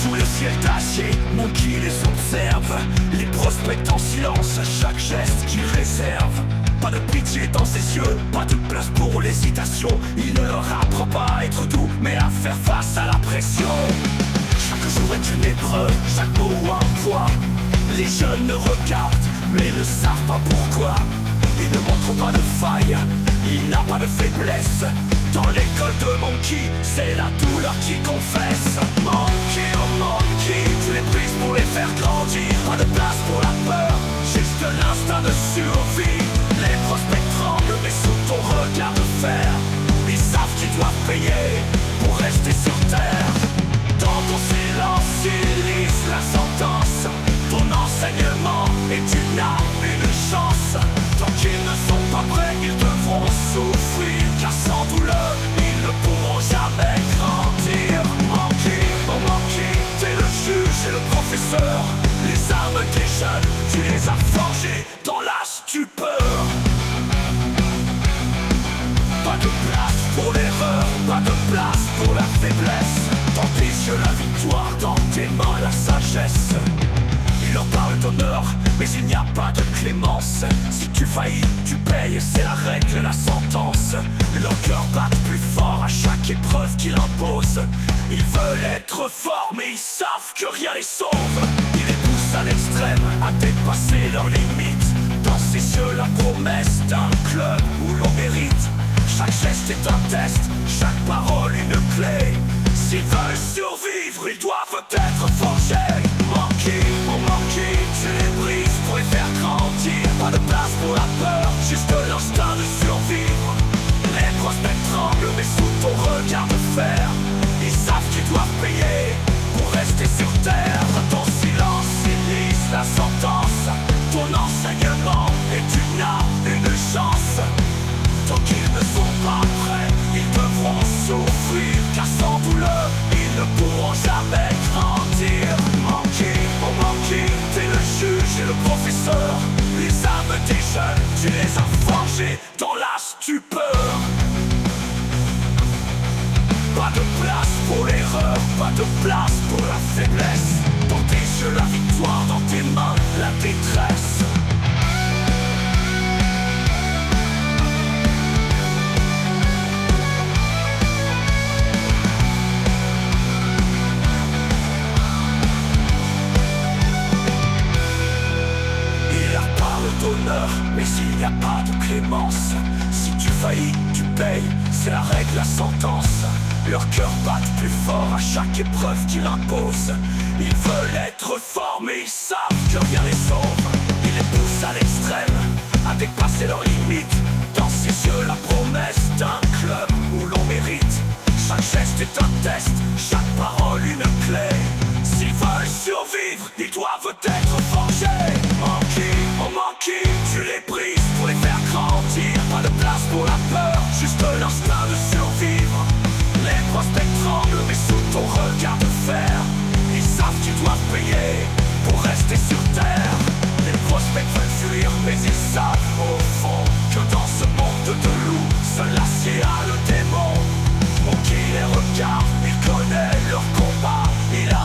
Sous le ciel taché, Monkey les observe, les prospecte en silence à chaque geste qu'il réserve. Pas de pitié dans ses yeux, pas de place pour l'hésitation. Il ne leur apprend pas à être doux, mais à faire face à la pression. Chaque jour est une épreuve, chaque mot un poids. Les jeunes le regardent, mais ne savent pas pourquoi. Il ne montre pas de faille, il n'a pas de faiblesse. Dans l'école de Monkey, c'est la douleur qui confesse. Monkey, oh Monkey, tu les brises pour les faire grandir. Pas de place pour la peur, juste l'instinct de survie. Les prospects tremblent, mais sous ton regard de fer. Ils savent qu'ils doivent payer pour rester sur terre. Dans ton silence, ils lisent la sentence. Ton enseignement et tu n'as une chance. Tant qu'ils ne sont pas prêts, ils devront souffrir. Car sans douleur, ils ne pourront jamais grandir. Monkey, oh Monkey, t'es le juge et le professeur. Les armes des jeunes, tu les as forgées dans la stupeur. Pas de place pour l'erreur, pas de place pour la faiblesse. Dans tes yeux la victoire, dans tes mains la sagesse. Il leur parle d'honneur, mais il n'y a pas de clémence. Si tu faillis, tu payes, c'est la règle, la sentence. Leurs cœurs battent plus fort à chaque épreuve qu'il impose. Ils veulent être forts, mais ils savent que rien les sauve. Ils les poussent à l'extrême, à dépasser leurs limites. Dans ses yeux la promesse d'un club où l'on mérite. Chaque geste est un test, chaque parole une clé. S'ils veulent survivre, ils doivent être forgés. Monkey, oh Monkey, tu les brises pour les faire grandir. Pas de place pour la peur, juste l'instinct de survivre. Les prospects tremblent, mais sous ton regard de fer. Ils savent qu'ils doivent payer pour rester sur terre. Dans ton silence, ils lisent la sentence. Ton enseignement et tu n'as une chance. Tant qu'ils ne sont pas prêts, ils devront souffrir. Car sans douleur, ils ne pourront jamais grandir. Monkey, oh Monkey, t'es le juge et le professeur. Les âmes des jeunes, tu les as forgées dans la stupeur. Pas de place pour l'erreur, pas de place pour la faiblesse. Dans tes yeux la victoire, dans tes mains la détresse. Mais s'il n'y a pas de clémence, si tu faillis, tu payes, c'est la règle, la sentence. Leurs cœurs battent plus fort à chaque épreuve qu'ils imposent. Ils veulent être forts, mais ils savent que rien les sauve. Ils les poussent à l'extrême, à dépasser leurs limites. Dans ses yeux la promesse d'un club où l'on mérite. Chaque geste est un test, chaque parole une